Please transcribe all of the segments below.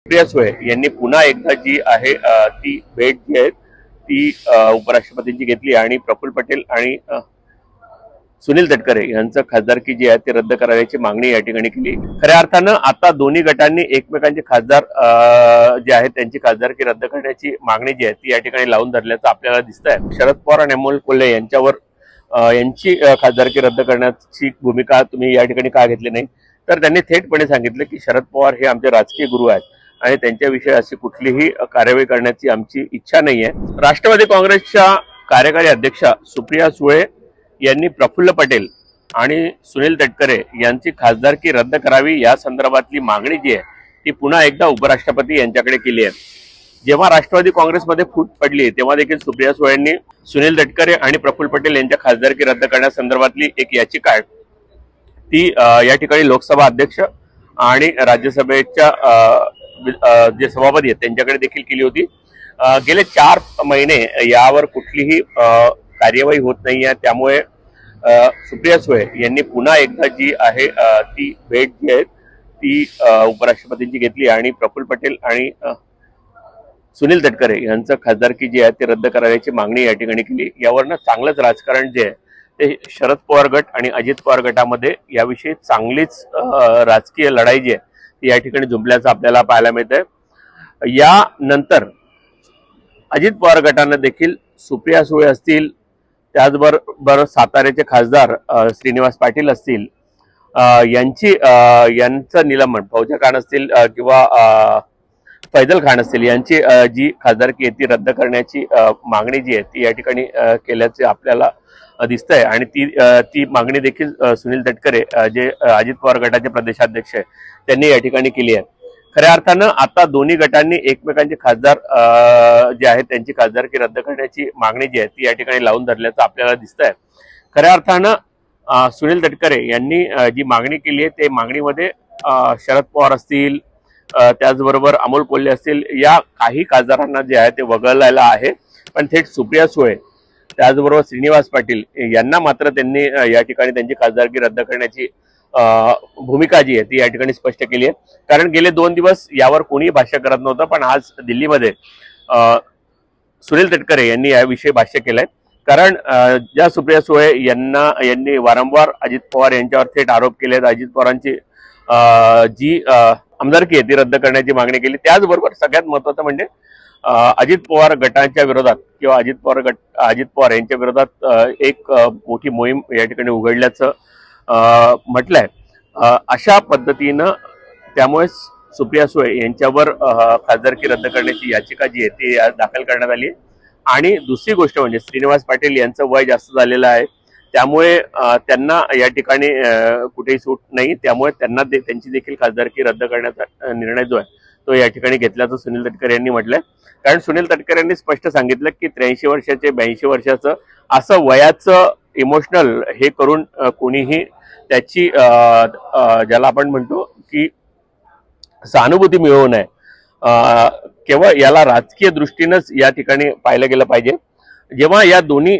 सुप्रिया सुळे यांनी पुन्हा एकदा जी आहे ती भेट जी आहे ती उपराष्ट्रपतींची घेतली आणि प्रफुल्ल पटेल आणि सुनील तटकरे यांचं खासदारकी जी आहे ती रद्द करायची मागणी या ठिकाणी केली। खऱ्या अर्थानं आता दोन्ही गटांनी एकमेकांचे खासदार जे आहेत त्यांची खासदारकी रद्द करण्याची मागणी जी आहे ती या ठिकाणी लावून धरल्याचं आपल्याला दिसतंय। शरद पवार आणि अमोल कोल्हे यांच्यावर यांची खासदारकी रद्द करण्याची भूमिका तुम्ही या ठिकाणी का घेतली नाही, तर त्यांनी थेटपणे सांगितलं की शरद पवार हे आमचे राजकीय गुरु आहेत आणि त्यांच्याविषयी अशी कुठलीही कारवाई करण्याची आमची इच्छा नाहीये। राष्ट्रवादी काँग्रेसच्या कार्यकारी अध्यक्षा सुप्रिया सुळे यांनी प्रफुल्ल पटेल आणि सुनील तटकरे यांची खासदारकी रद्द करावी या संदर्भातली मागणी जी आहे ती पुन्हा एकदा उपराष्ट्रपती यांच्याकडे केली आहे। जेव्हा राष्ट्रवादी काँग्रेसमध्ये फूट पडली तेव्हा देखील सुप्रिया सुळे यांनी सुनील तटकरे आणि प्रफुल्ल पटेल यांच्या खासदारकी रद्द करण्यासंदर्भातली एक याचिका आहे ती या ठिकाणी लोकसभा अध्यक्ष आणि राज्यसभेच्या जे सभापती आहेत त्यांच्याकडे देखील केली होती। गेले 4 महिने यावर कुठलीही कार्यवाही होत नाहीये, त्यामुळे सुप्रिया सुळे यांनी पुन्हा एकदा जी आहे ती भेट जी आहे ती उपराष्ट्रपतींची घेतली आणि प्रफुल्ल पटेल आणि सुनील तटकरे यांचं खासदारकी जी आहे ती रद्द करायची मागणी या ठिकाणी केली। यावरनं चांगलंच राजकारण जे आहे ते शरद पवार गट आणि अजित पवार गटामध्ये याविषयी चांगलीच राजकीय लढाई जी आहे ती या ठिकाणी झुंपल्याचं आपल्याला पाहायला मिळतंय। यानंतर अजित पवार गटानं देखील सुप्रिया सुळे असतील, त्याचबरोबर साताऱ्याचे खासदार श्रीनिवास पाटील असतील यांचं निलंबन, फौजा खान असतील किंवा फैजल खान असतील यांची जी खासदारकी आहे ती रद्द करण्याची मागणी जी आहे ती या ठिकाणी केल्याचे आपल्याला दिसतंय आणि ती मागणी देखील सुनील तटकरे जे अजित पवार गटाचे प्रदेशाध्यक्ष आहे त्यांनी या ठिकाणी केली आहे। खऱ्या अर्थानं आता दोन्ही गटांनी एकमेकांचे खासदार जे आहेत त्यांची खासदारकी रद्द करण्याची मागणी जी आहे ती या ठिकाणी लावून धरल्याचं आपल्याला दिसतंय। खऱ्या अर्थानं सुनील तटकरे यांनी जी मागणी केली आहे ते मागणीमध्ये शरद पवार असतील, त्याचबरोबर अमोल कोल्हे असतील या काही खासदारांना जे आहे ते वगळलेलं आहे, पण थेट सुप्रिया सुळे त्याचबरोबर श्रीनिवास पाटील यांना मात्र त्यांनी या ठिकाणी त्यांची खासदारकी रद्द करण्याची भूमिका जी आहे ती या ठिकाणी स्पष्ट केली आहे। कारण गेले 2 दिवस यावर कोणीही भाष्य करत नव्हतं, पण आज दिल्लीमध्ये सुनील तटकरे यांनी याविषयी भाष्य केलंय। कारण ज्या सुप्रिया सुळे यांनी वारंवार अजित पवार यांच्यावर थेट आरोप केले आहेत, अजित पवारांची जी आमदारकी आहे ती रद्द करण्याची मागणी केली, त्याचबरोबर सगळ्यात महत्त्वाचं म्हणजे अजित पवार गटांच्या विरोधात किंवा अजित पवार यांच्या विरोधात एक मोठी मोहीम या ठिकाणी उघडल्याचं म्हटलंय। अशा पद्धतीनं त्यामुळे सुप्रिया सुळे यांच्यावर खासदारकी रद्द करण्याची याचिका जी आहे ती दाखल करण्यात आली आणि दुसरी गोष्ट म्हणजे श्रीनिवास पाटील यांचं वय जास्त झालेलं आहे, त्यामुळे त्यांना या ठिकाणी कुठेही सूट नाही, त्यामुळे त्यांना त्यांची देखील खासदारकी रद्द करण्याचा निर्णय जो आहे तो या ठिकाणी घेतल्याचं सुनील तटकरे यांनी म्हटलंय। कारण सुनील तटकरे यांनी स्पष्ट सांगितलं की 83 वर्षाचे 82 वर्षाचं असं वयाचं इमोशनल हे करून कोणीही त्याची ज्याला आपण म्हणतो की सहानुभूती मिळवू नये, केवळ याला राजकीय दृष्टीनंच या ठिकाणी पाहिलं गेलं पाहिजे। जेव्हा या दोन्ही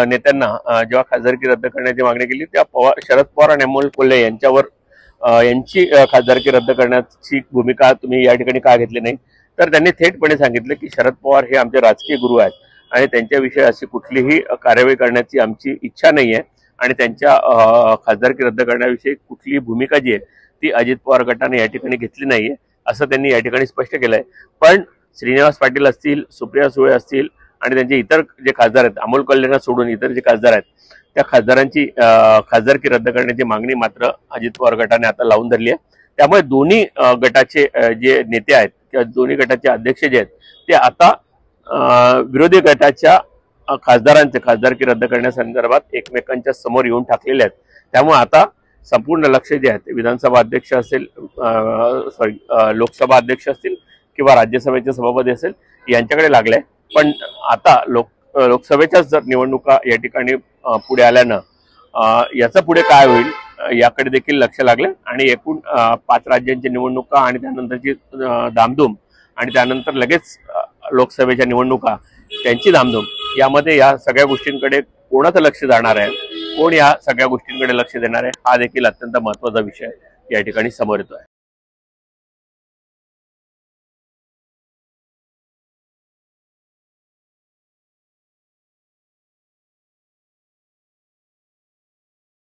नेत्यांना जेव्हा खासदारकी रद्द करण्याची मागणी केली तेव्हा शरद पवार आणि अमोल कोल्हे यांची खासदारकी रद्द करण्याची भूमिका तुम्ही या ठिकाणी का घेतली नाही, तर त्यांनी थेटपणे सांगितलं की शरद पवार हे आमचे राजकीय गुरु आहेत आणि त्यांच्याविषयी अशी कुठलीही कार्यवाही करण्याची आमची इच्छा नाहीये आणि त्यांच्या खासदारकी रद्द करण्याविषयी कुठलीही भूमिका जी आहे ती अजित पवार गटाने या ठिकाणी घेतली नाहीये असं त्यांनी या ठिकाणी स्पष्ट केलंय। पण श्रीनिवास पाटील असतील, सुप्रिया सुळे असतील आणि त्यांचे इतर जे खासदार आहेत, अमोल कोल्हेंना सोडून इतर जे खासदार आहेत त्या खासदारांची खासदारकी रद्द करण्याची मागणी मात्र अजित पवार गटाने आता लावून धरली आहे। त्यामुळे दोन्ही गटाचे जे नेते आहेत किंवा दोन्ही गटाचे अध्यक्ष जे आहेत ते आता विरोधी गटाच्या खासदारांचे खासदारकी रद्द करण्यासंदर्भात एकमेकांच्या समोर येऊन टाकलेले आहेत। त्यामुळे आता संपूर्ण लक्ष जे आहे ते विधानसभा अध्यक्ष असेल, लोकसभा अध्यक्ष असतील किंवा राज्यसभेचे सभापती असेल यांच्याकडे लागलंय। पण आता लोकसभेच्याच जर निवडणुका या ठिकाणी पुढे आल्यानं याचं पुढे काय होईल याकडे देखील लक्ष लागले आणि एकूण 5 राज्यांची निवडणुका आणि त्यानंतरची धामधूम आणि त्यानंतर लगेच लोकसभेच्या निवडणुका त्यांची धामधूम, यामध्ये या सगळ्या गोष्टींकडे कोणाचं लक्ष जाणार आहे, कोण या सगळ्या गोष्टींकडे लक्ष देणार आहे, हा देखील अत्यंत महत्त्वाचा विषय या ठिकाणी समोर येतोय।